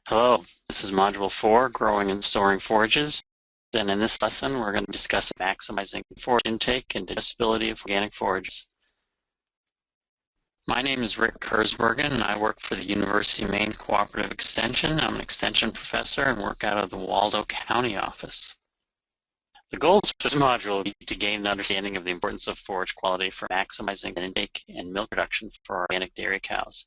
Hello, this is Module 4, Growing and Storing Forages, and in this lesson we're going to discuss maximizing forage intake and digestibility of organic forages. My name is Rick Kersbergen, and I work for the University of Maine Cooperative Extension. I'm an extension professor and work out of the Waldo County office. The goals for this module will be to gain an understanding of the importance of forage quality for maximizing intake and milk production for organic dairy cows.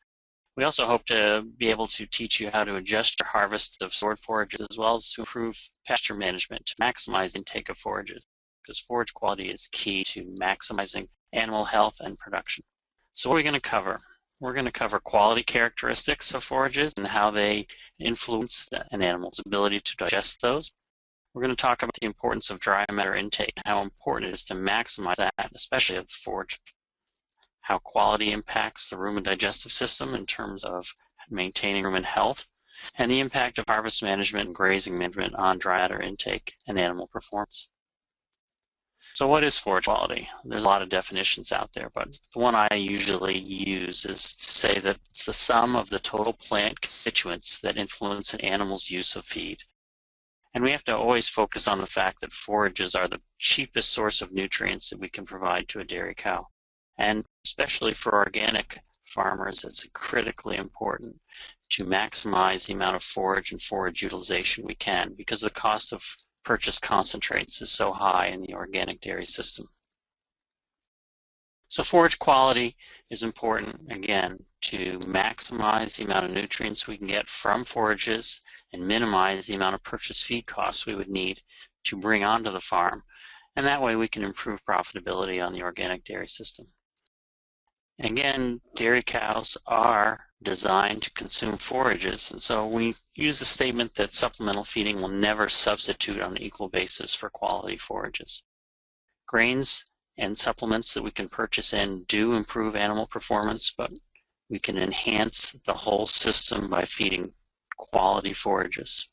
We also hope to be able to teach you how to adjust your harvest of stored forages as well as to improve pasture management to maximize intake of forages, because forage quality is key to maximizing animal health and production. So what are we going to cover? We're going to cover quality characteristics of forages and how they influence an animal's ability to digest those. We're going to talk about the importance of dry matter intake and how important it is to maximize that, especially of the forage. How quality impacts the rumen digestive system in terms of maintaining rumen health, and the impact of harvest management and grazing management on dry matter intake and animal performance. So what is forage quality? There's a lot of definitions out there, but the one I usually use is to say that it's the sum of the total plant constituents that influence an animal's use of feed. And we have to always focus on the fact that forages are the cheapest source of nutrients that we can provide to a dairy cow. And especially for organic farmers, it's critically important to maximize the amount of forage and forage utilization we can, because the cost of purchased concentrates is so high in the organic dairy system. So forage quality is important, again, to maximize the amount of nutrients we can get from forages and minimize the amount of purchased feed costs we would need to bring onto the farm. And that way we can improve profitability on the organic dairy system. Again, dairy cows are designed to consume forages, and so we use the statement that supplemental feeding will never substitute on an equal basis for quality forages. Grains and supplements that we can purchase in do improve animal performance, but we can enhance the whole system by feeding quality forages.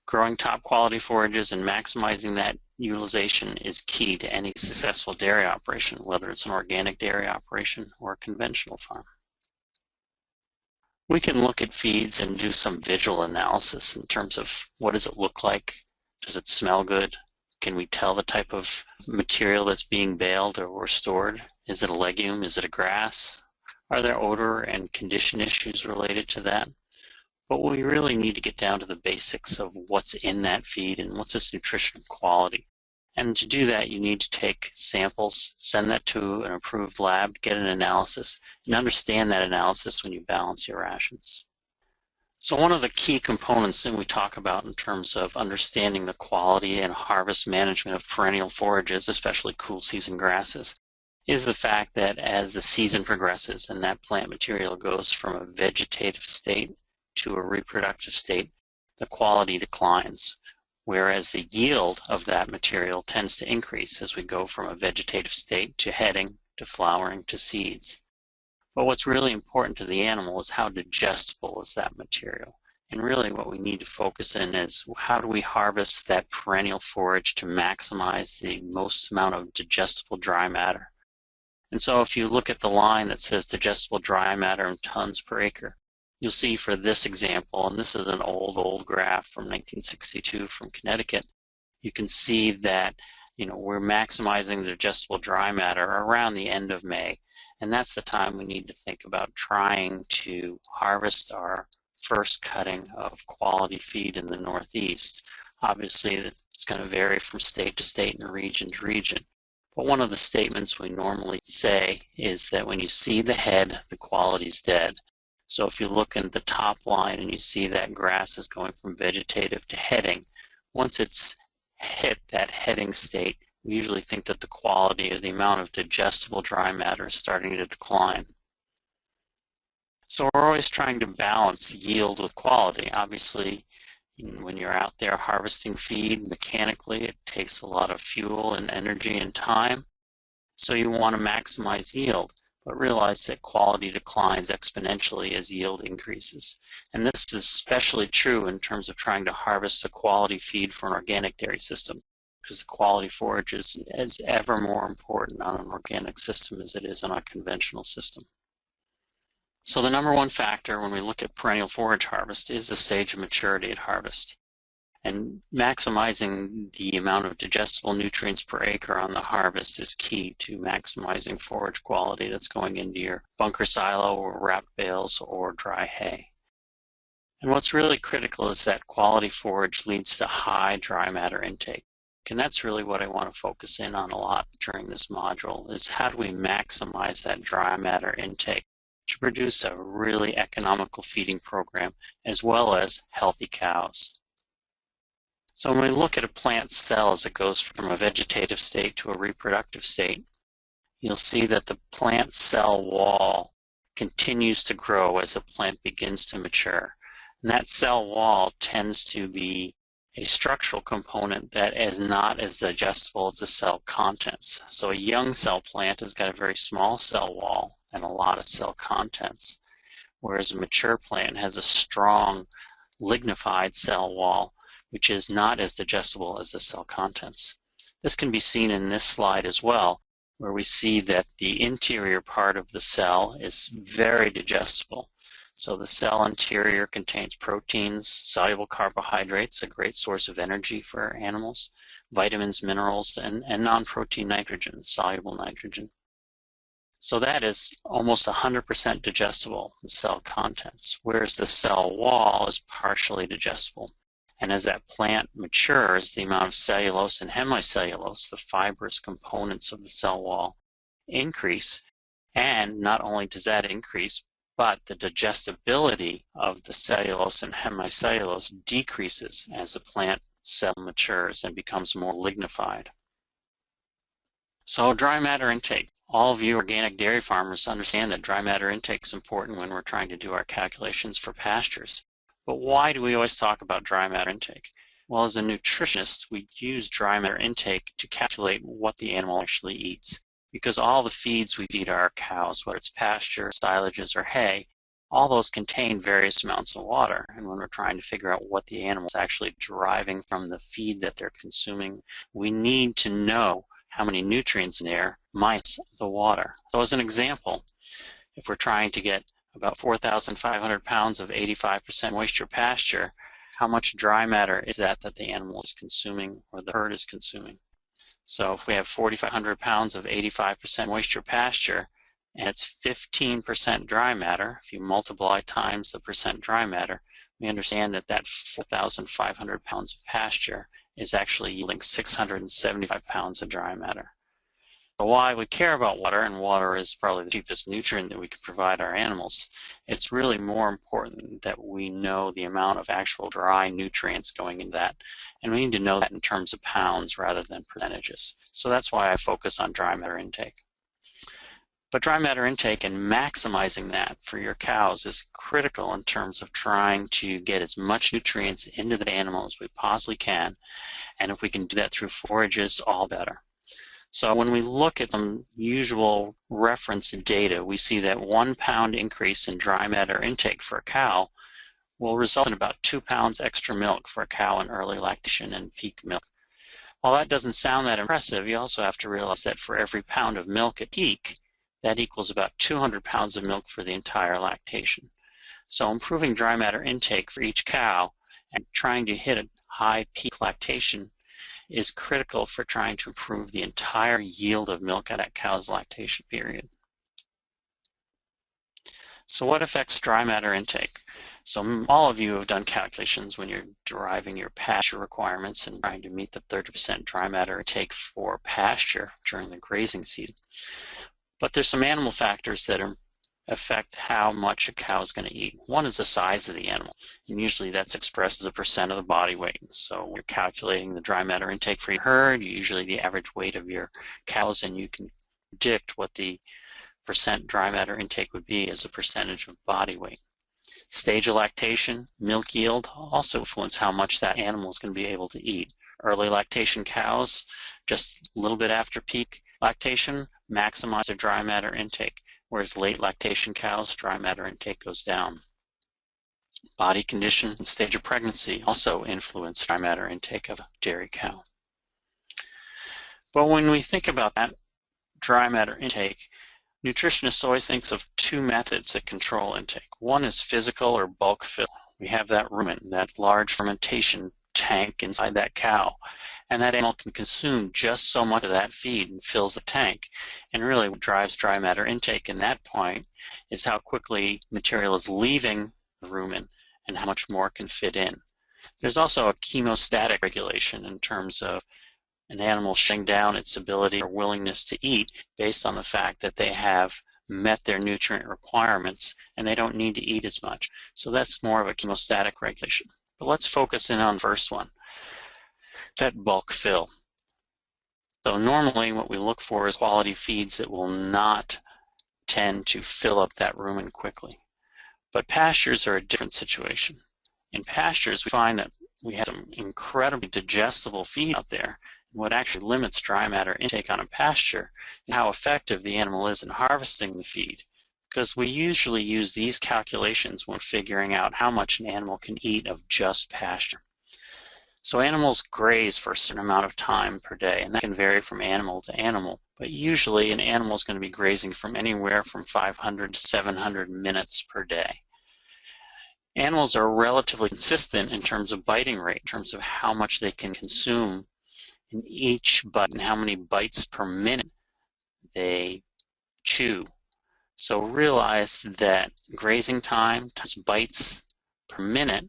Growing top quality forages and maximizing that utilization is key to any successful dairy operation, whether it's an organic dairy operation or a conventional farm. We can look at feeds and do some visual analysis in terms of what does it look like? Does it smell good? Can we tell the type of material that's being baled or stored? Is it a legume? Is it a grass? Are there odor and condition issues related to that? But we really need to get down to the basics of what's in that feed and what's its nutritional quality. And to do that, you need to take samples, send that to an approved lab, get an analysis, and understand that analysis when you balance your rations. So one of the key components that we talk about in terms of understanding the quality and harvest management of perennial forages, especially cool season grasses, is the fact that as the season progresses and that plant material goes from a vegetative state to a reproductive state, the quality declines, whereas the yield of that material tends to increase as we go from a vegetative state to heading, to flowering, to seeds. But what's really important to the animal is how digestible is that material. And really what we need to focus in is how do we harvest that perennial forage to maximize the most amount of digestible dry matter. And so if you look at the line that says digestible dry matter in tons per acre, you'll see for this example, and this is an old graph from 1962 from Connecticut, you can see that we're maximizing the digestible dry matter around the end of May, and that's the time we need to think about trying to harvest our first cutting of quality feed in the Northeast. Obviously, it's going to vary from state to state and region to region, but one of the statements we normally say is that when you see the head, the quality's dead. So if you look at the top line and you see that grass is going from vegetative to heading, once it's hit that heading state, we usually think that the quality or the amount of digestible dry matter is starting to decline. So we're always trying to balance yield with quality. Obviously, when you're out there harvesting feed mechanically, it takes a lot of fuel and energy and time. So you want to maximize yield, but realize that quality declines exponentially as yield increases. And this is especially true in terms of trying to harvest the quality feed for an organic dairy system, because the quality forage is ever more important on an organic system as it is on a conventional system. So the number one factor when we look at perennial forage harvest is the stage of maturity at harvest. And maximizing the amount of digestible nutrients per acre on the harvest is key to maximizing forage quality that's going into your bunker silo or wrapped bales or dry hay. And what's really critical is that quality forage leads to high dry matter intake. And that's really what I want to focus in on a lot during this module, is how do we maximize that dry matter intake to produce a really economical feeding program as well as healthy cows. So when we look at a plant cell as it goes from a vegetative state to a reproductive state, you'll see that the plant cell wall continues to grow as the plant begins to mature. And that cell wall tends to be a structural component that is not as digestible as the cell contents. So a young cell plant has got a very small cell wall and a lot of cell contents, whereas a mature plant has a strong lignified cell wall, which is not as digestible as the cell contents. This can be seen in this slide as well, where we see that the interior part of the cell is very digestible. So the cell interior contains proteins, soluble carbohydrates, a great source of energy for animals, vitamins, minerals, and non-protein nitrogen, soluble nitrogen. So that is almost 100% digestible, the cell contents, whereas the cell wall is partially digestible. And as that plant matures, the amount of cellulose and hemicellulose, the fibrous components of the cell wall, increase. And not only does that increase, but the digestibility of the cellulose and hemicellulose decreases as the plant cell matures and becomes more lignified. So dry matter intake. All of you organic dairy farmers understand that dry matter intake is important when we're trying to do our calculations for pastures. But why do we always talk about dry matter intake? Well, as a nutritionist, we use dry matter intake to calculate what the animal actually eats. Because all the feeds we feed our cows, whether it's pasture, silages, or hay, all those contain various amounts of water. And when we're trying to figure out what the animal is actually deriving from the feed that they're consuming, we need to know how many nutrients in there minus the water. So as an example, if we're trying to get about 4,500 pounds of 85% moisture pasture, how much dry matter is that the animal is consuming or the herd is consuming? So if we have 4,500 pounds of 85% moisture pasture and it's 15% dry matter, if you multiply times the percent dry matter, we understand that that 4,500 pounds of pasture is actually yielding 675 pounds of dry matter. So why we care about water, and water is probably the cheapest nutrient that we can provide our animals, it's really more important that we know the amount of actual dry nutrients going into that. And we need to know that in terms of pounds rather than percentages. So that's why I focus on dry matter intake. But dry matter intake and maximizing that for your cows is critical in terms of trying to get as much nutrients into the animal as we possibly can. And if we can do that through forages, all better. So when we look at some usual reference data, we see that 1 pound increase in dry matter intake for a cow will result in about 2 pounds extra milk for a cow in early lactation and peak milk. While that doesn't sound that impressive, you also have to realize that for every pound of milk at peak, that equals about 200 pounds of milk for the entire lactation. So improving dry matter intake for each cow and trying to hit a high peak lactation is critical for trying to improve the entire yield of milk at that cow's lactation period. So what affects dry matter intake? So all of you have done calculations when you're deriving your pasture requirements and trying to meet the 30% dry matter intake for pasture during the grazing season. But there's some animal factors that affect how much a cow is going to eat. One is the size of the animal, and usually that's expressed as a percent of the body weight. So when you're calculating the dry matter intake for your herd, usually the average weight of your cows, and you can predict what the percent dry matter intake would be as a percentage of body weight. Stage of lactation, milk yield also influence how much that animal is going to be able to eat. Early lactation cows, just a little bit after peak lactation, maximize their dry matter intake, whereas late lactation cows, dry matter intake goes down. Body condition and stage of pregnancy also influence dry matter intake of a dairy cow. But when we think about that dry matter intake, Nutritionists always think of two methods that control intake. One is physical or bulk fill. We have that rumen, that large fermentation tank inside that cow, and that animal can consume just so much of that feed and fills the tank. And really what drives dry matter intake in that point is how quickly material is leaving the rumen and how much more can fit in. There's also a chemostatic regulation in terms of an animal shutting down its ability or willingness to eat based on the fact that they have met their nutrient requirements and they don't need to eat as much. So that's more of a chemostatic regulation. But let's focus in on the first one, that bulk fill. So normally what we look for is quality feeds that will not tend to fill up that rumen quickly. But pastures are a different situation. In pastures, we find that we have some incredibly digestible feed out there. What actually limits dry matter intake on a pasture is how effective the animal is in harvesting the feed, because we usually use these calculations when figuring out how much an animal can eat of just pasture. So animals graze for a certain amount of time per day, and that can vary from animal to animal, but usually an animal is going to be grazing from anywhere from 500 to 700 minutes per day. Animals are relatively consistent in terms of biting rate, in terms of how much they can consume in each bite and how many bites per minute they chew. So realize that grazing time times bites per minute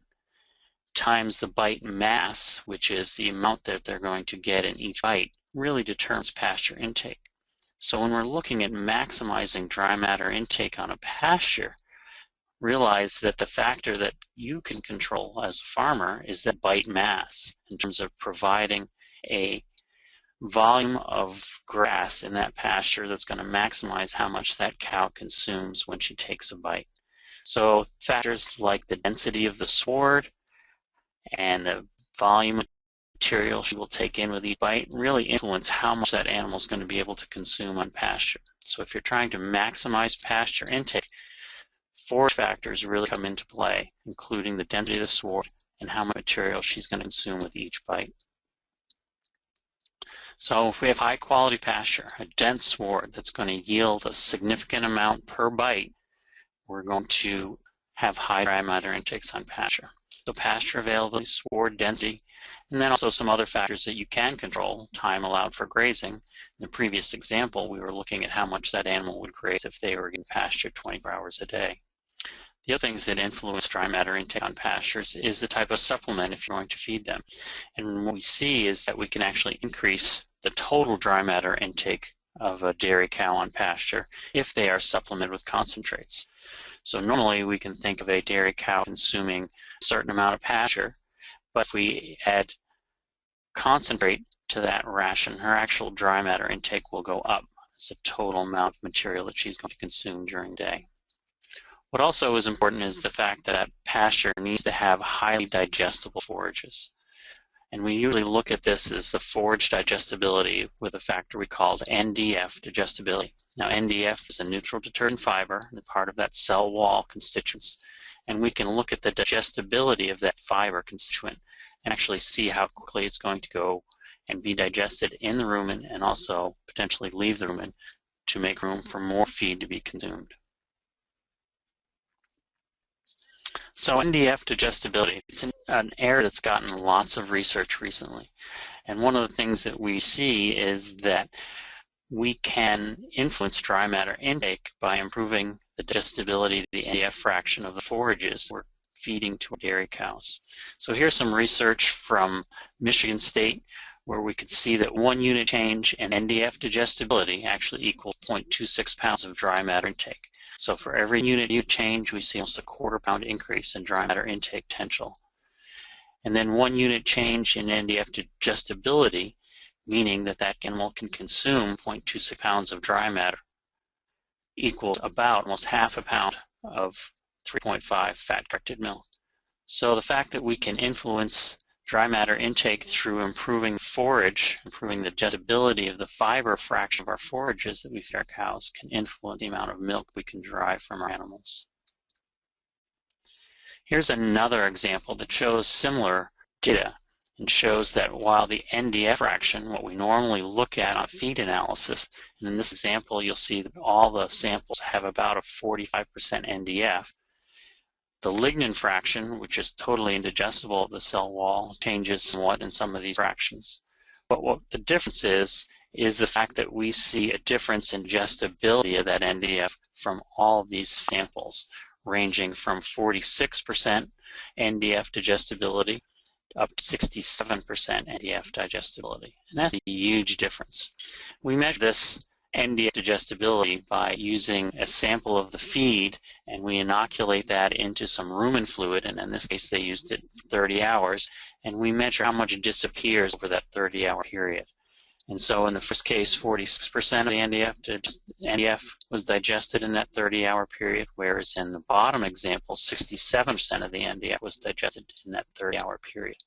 times the bite mass, which is the amount that they're going to get in each bite, really determines pasture intake. So when we're looking at maximizing dry matter intake on a pasture, realize that the factor that you can control as a farmer is that bite mass in terms of providing a volume of grass in that pasture that's going to maximize how much that cow consumes when she takes a bite. So factors like the density of the sward and the volume of material she will take in with each bite really influence how much that animal is going to be able to consume on pasture. So if you're trying to maximize pasture intake, forage factors really come into play, including the density of the sward and how much material she's going to consume with each bite. So if we have high quality pasture, a dense sward that's going to yield a significant amount per bite, we're going to have high dry matter intakes on pasture. So pasture availability, sward density, and then also some other factors that you can control, time allowed for grazing. In the previous example, we were looking at how much that animal would graze if they were getting pasture 24 hours a day. The other things that influence dry matter intake on pastures is the type of supplement if you're going to feed them. And what we see is that we can actually increase the total dry matter intake of a dairy cow on pasture if they are supplemented with concentrates. So normally we can think of a dairy cow consuming a certain amount of pasture, but if we add concentrate to that ration, her actual dry matter intake will go up as the total amount of material that she's going to consume during the day. What also is important is the fact that pasture needs to have highly digestible forages. And we usually look at this as the forage digestibility with a factor we call NDF digestibility. Now NDF is a neutral detergent fiber, and part of that cell wall constituents. And we can look at the digestibility of that fiber constituent and actually see how quickly it's going to go and be digested in the rumen and also potentially leave the rumen to make room for more feed to be consumed. So NDF digestibility, it's an area that's gotten lots of research recently. And one of the things that we see is that we can influence dry matter intake by improving the digestibility of the NDF fraction of the forages we're feeding to our dairy cows. So here's some research from Michigan State where we could see that 1 unit change in NDF digestibility actually equals 0.26 pounds of dry matter intake. So for every unit you change, we see almost a ¼ pound increase in dry matter intake potential. And then 1 unit change in NDF digestibility, meaning that that animal can consume 0.26 pounds of dry matter, equals about almost ½ pound of 3.5 fat-corrected milk. So the fact that we can influence dry matter intake through improving forage, improving the digestibility of the fiber fraction of our forages that we feed our cows, can influence the amount of milk we can derive from our animals. Here's another example that shows similar data and shows that while the NDF fraction, what we normally look at on feed analysis, and in this example you'll see that all the samples have about a 45% NDF, the lignin fraction, which is totally indigestible of the cell wall, changes somewhat in some of these fractions. But what the difference is the fact that we see a difference in digestibility of that NDF from all of these samples, ranging from 46% NDF digestibility up to 67% NDF digestibility. And that's a huge difference. We measure this NDF digestibility by using a sample of the feed, and we inoculate that into some rumen fluid, and in this case they used it for 30 hours, and we measure how much disappears over that 30-hour period. And so in the first case, 46% of the NDF was digested in that 30-hour period, whereas in the bottom example, 67% of the NDF was digested in that 30-hour period.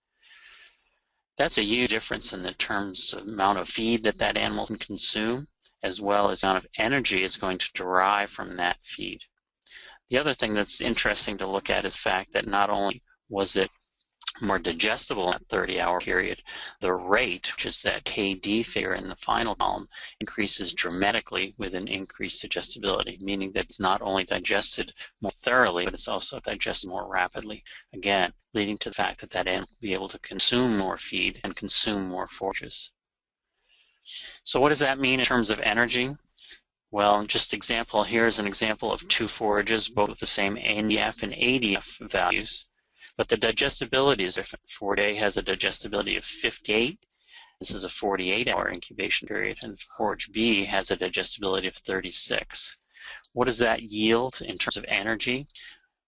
That's a huge difference in the terms of amount of feed that that animal can consume, as well as the amount of energy it's going to derive from that feed. The other thing that's interesting to look at is the fact that not only was it more digestible in that 30-hour period, the rate, which is that KD figure in the final column, increases dramatically with an increased digestibility, meaning that it's not only digested more thoroughly, but it's also digested more rapidly, again, leading to the fact that that animal will be able to consume more feed and consume more forages. So what does that mean in terms of energy? Well, just example, here's an example of two forages, both with the same NDF and ADF values. But the digestibility is different. Forage A has a digestibility of 58. This is a 48-hour incubation period, and Forage B has a digestibility of 36. What does that yield in terms of energy?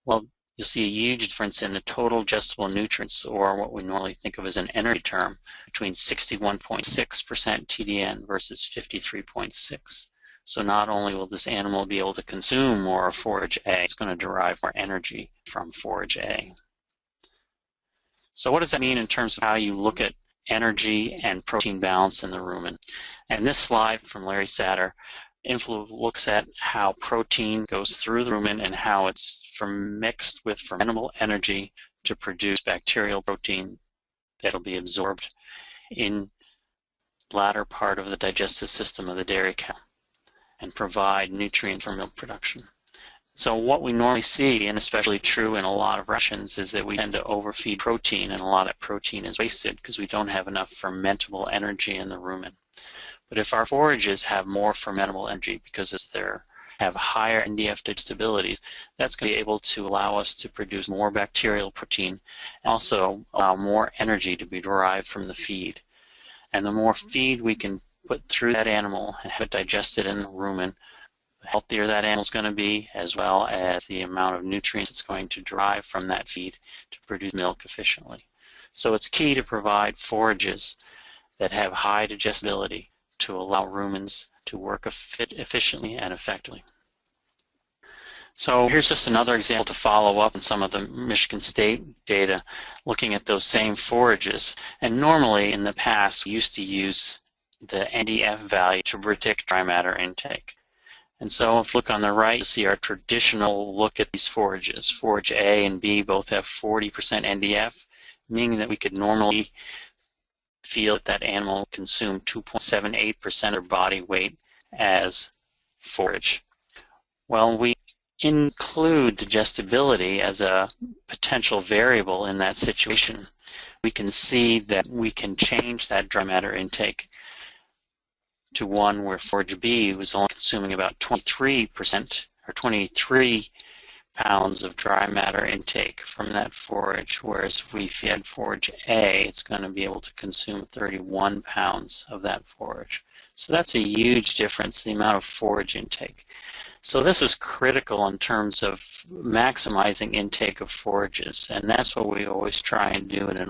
Well, you'll see a huge difference in the total digestible nutrients, or what we normally think of as an energy term, between 61.6% TDN versus 53.6. So not only will this animal be able to consume more of Forage A, it's going to derive more energy from Forage A. So what does that mean in terms of how you look at energy and protein balance in the rumen? And this slide from Larry Satter looks at how protein goes through the rumen and how it's mixed with fermentable energy to produce bacterial protein that'll be absorbed in the latter part of the digestive system of the dairy cow and provide nutrients for milk production. So what we normally see, and especially true in a lot of rations, is that we tend to overfeed protein, and a lot of that protein is wasted because we don't have enough fermentable energy in the rumen. But if our forages have more fermentable energy because they have higher NDF digestibilities, that's going to be able to allow us to produce more bacterial protein and also allow more energy to be derived from the feed. And the more feed we can put through that animal and have it digested in the rumen, the healthier that animal is going to be, as well as the amount of nutrients it's going to derive from that feed to produce milk efficiently. So it's key to provide forages that have high digestibility to allow rumens to work efficiently and effectively. So here's just another example to follow up on some of the Michigan State data looking at those same forages. And normally in the past we used to use the NDF value to predict dry matter intake. And so if you look on the right, you see our traditional look at these forages. Forage A and B both have 40% NDF, meaning that we could normally feel that animal consumed 2.78% of their body weight as forage. Well, we include digestibility as a potential variable in that situation. We can see that we can change that dry matter intake to one where Forage B was only consuming about 23% or 23 pounds of dry matter intake from that forage, whereas if we fed Forage A, it's going to be able to consume 31 pounds of that forage. So that's a huge difference, the amount of forage intake. So this is critical in terms of maximizing intake of forages, and that's what we always try and do in an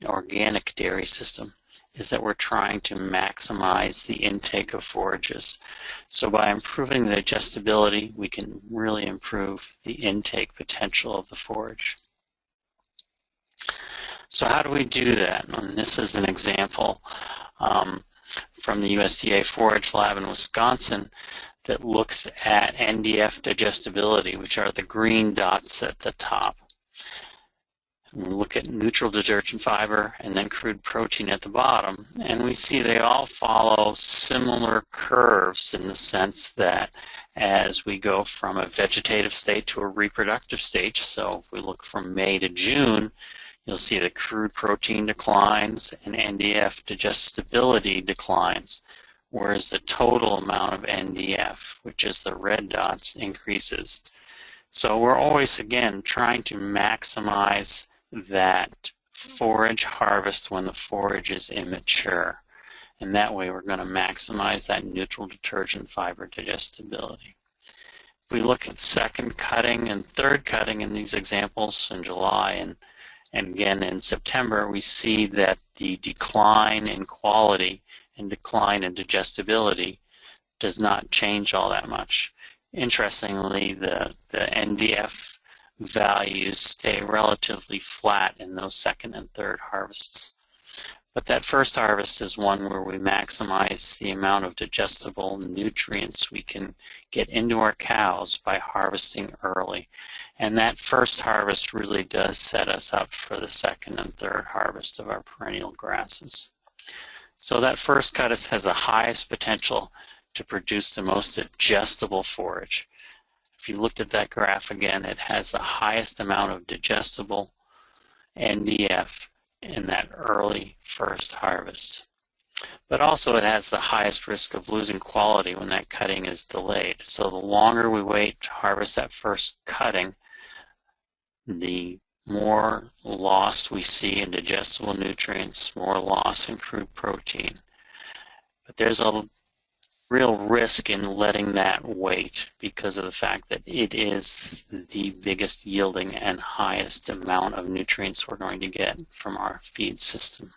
organic dairy system, is that we're trying to maximize the intake of forages. So by improving the digestibility, we can really improve the intake potential of the forage. So how do we do that? And this is an example from the USDA Forage Lab in Wisconsin that looks at NDF digestibility, which are the green dots at the top. We look at neutral detergent fiber and then crude protein at the bottom, and we see they all follow similar curves in the sense that as we go from a vegetative state to a reproductive stage, so if we look from May to June, you'll see the crude protein declines and NDF digestibility declines, whereas the total amount of NDF, which is the red dots, increases. So we're always, again, trying to maximize that forage harvest when the forage is immature. And that way we're going to maximize that neutral detergent fiber digestibility. If we look at second cutting and third cutting in these examples in July and again in September, we see that the decline in quality and decline in digestibility does not change all that much. Interestingly, the NDF values stay relatively flat in those second and third harvests. But that first harvest is one where we maximize the amount of digestible nutrients we can get into our cows by harvesting early. And that first harvest really does set us up for the second and third harvest of our perennial grasses. So that first cut has the highest potential to produce the most digestible forage. If you looked at that graph again, it has the highest amount of digestible NDF in that early first harvest. But also it has the highest risk of losing quality when that cutting is delayed. So the longer we wait to harvest that first cutting, the more loss we see in digestible nutrients, more loss in crude protein. But there's a real risk in letting that wait because of the fact that it is the biggest yielding and highest amount of nutrients we're going to get from our feed system.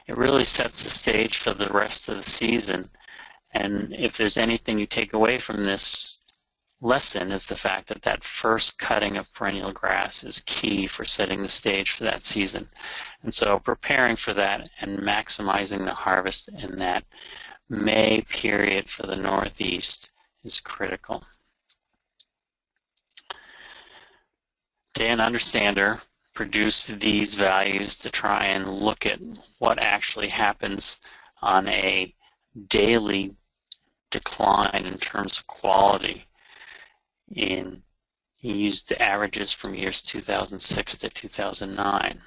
It really sets the stage for the rest of the season, and if there's anything you take away from this lesson is the fact that that first cutting of perennial grass is key for setting the stage for that season. And so preparing for that and maximizing the harvest in that May period for the Northeast is critical. Dan Understander produced these values to try and look at what actually happens on a daily decline in terms of quality. He used the averages from years 2006 to 2009.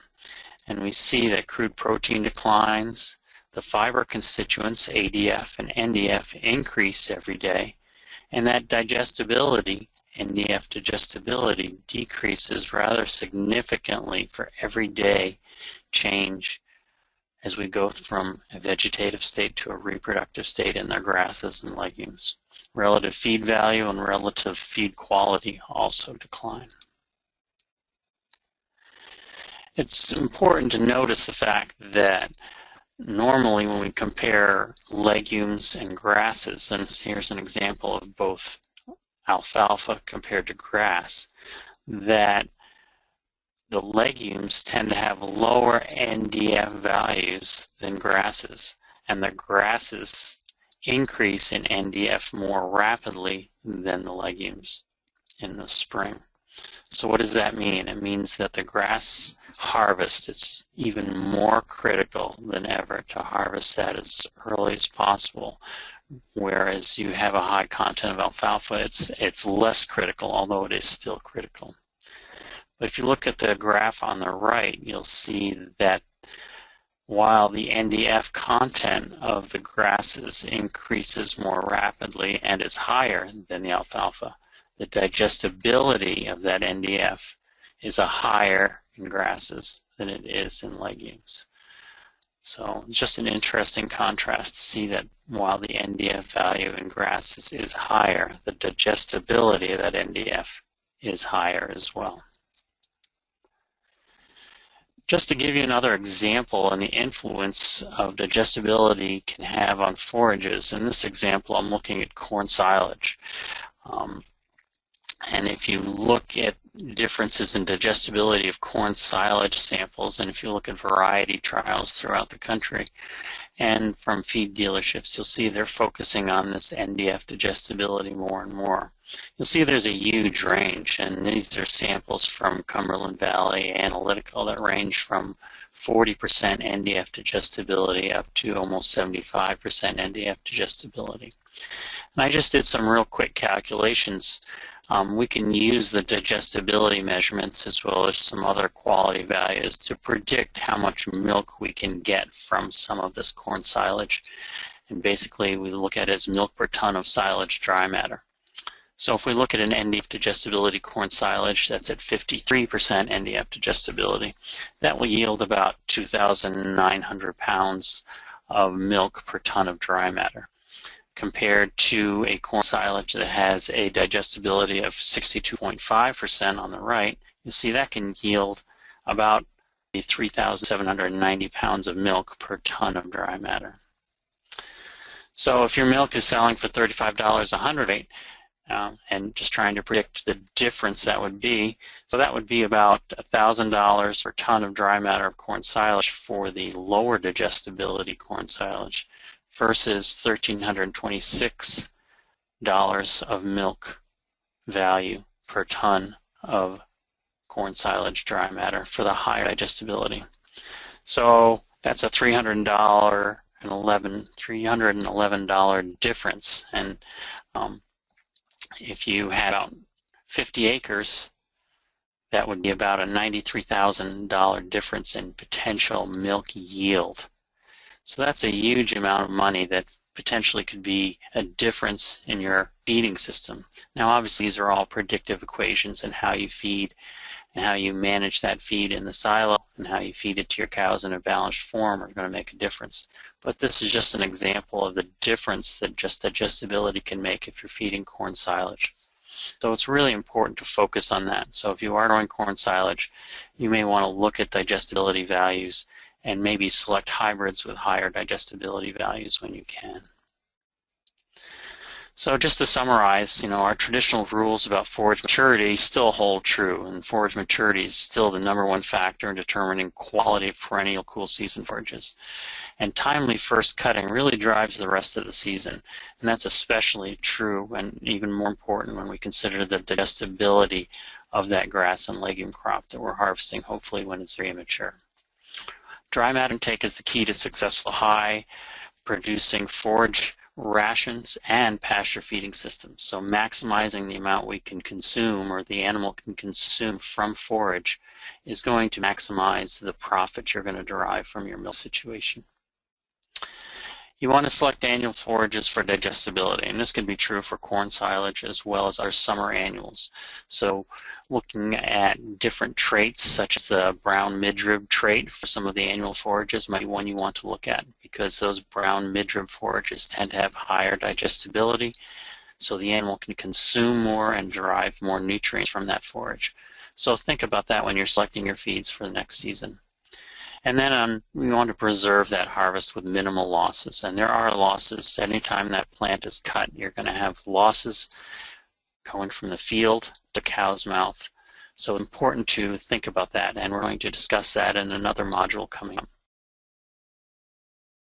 And we see that crude protein declines, the fiber constituents, ADF and NDF, increase every day, and that digestibility, NDF digestibility, decreases rather significantly for every day change as we go from a vegetative state to a reproductive state in their grasses and legumes. Relative feed value and relative feed quality also decline. It's important to notice the fact that normally when we compare legumes and grasses, and here's an example of both alfalfa compared to grass, that the legumes tend to have lower NDF values than grasses, and the grasses increase in NDF more rapidly than the legumes in the spring. So what does that mean? It means that the grass harvest, it's even more critical than ever to harvest that as early as possible. Whereas you have a high content of alfalfa, it's less critical, although it is still critical. But if you look at the graph on the right, you'll see that while the NDF content of the grasses increases more rapidly and is higher than the alfalfa, the digestibility of that NDF is higher in grasses than it is in legumes. So it's just an interesting contrast to see that while the NDF value in grasses is higher, the digestibility of that NDF is higher as well. Just to give you another example on the influence of digestibility can have on forages, in this example I'm looking at corn silage. And if you look at differences in digestibility of corn silage samples, and if you look at variety trials throughout the country and from feed dealerships, you'll see they're focusing on this NDF digestibility more and more. You'll see there's a huge range, and these are samples from Cumberland Valley Analytical that range from 40% NDF digestibility up to almost 75% NDF digestibility. And I just did some real quick calculations. We can use the digestibility measurements as well as some other quality values to predict how much milk we can get from some of this corn silage. And basically we look at it as milk per ton of silage dry matter. So if we look at an NDF digestibility corn silage that's at 53% NDF digestibility, that will yield about 2,900 pounds of milk per ton of dry matter, compared to a corn silage that has a digestibility of 62.5% on the right. You see that can yield about 3,790 pounds of milk per ton of dry matter. So if your milk is selling for $35 a hundredweight, and just trying to predict the difference that would be, so that would be about $1,000 per ton of dry matter of corn silage for the lower digestibility corn silage, versus $1,326 of milk value per ton of corn silage dry matter for the higher digestibility. So that's a $311 difference. And if you had 50 acres, that would be about a $93,000 difference in potential milk yield. So that's a huge amount of money that potentially could be a difference in your feeding system. Now obviously these are all predictive equations, and how you feed and how you manage that feed in the silo and how you feed it to your cows in a balanced form are going to make a difference. But this is just an example of the difference that just digestibility can make if you're feeding corn silage. So it's really important to focus on that. So if you are growing corn silage, you may want to look at digestibility values and maybe select hybrids with higher digestibility values when you can. So just to summarize, our traditional rules about forage maturity still hold true, and forage maturity is still the #1 factor in determining quality of perennial cool season forages. And timely first cutting really drives the rest of the season, and that's especially true and even more important when we consider the digestibility of that grass and legume crop that we're harvesting, hopefully when it's very mature. Dry matter intake is the key to successful high producing forage rations and pasture feeding systems. So maximizing the amount we can consume, or the animal can consume from forage, is going to maximize the profit you're going to derive from your meal situation. You want to select annual forages for digestibility, and this can be true for corn silage as well as our summer annuals. So looking at different traits, such as the brown midrib trait for some of the annual forages, might be one you want to look at, because those brown midrib forages tend to have higher digestibility, so the animal can consume more and derive more nutrients from that forage. So think about that when you're selecting your feeds for the next season. And then we want to preserve that harvest with minimal losses. And there are losses. Anytime that plant is cut, you're going to have losses going from the field to cow's mouth. So it's important to think about that, and we're going to discuss that in another module coming up.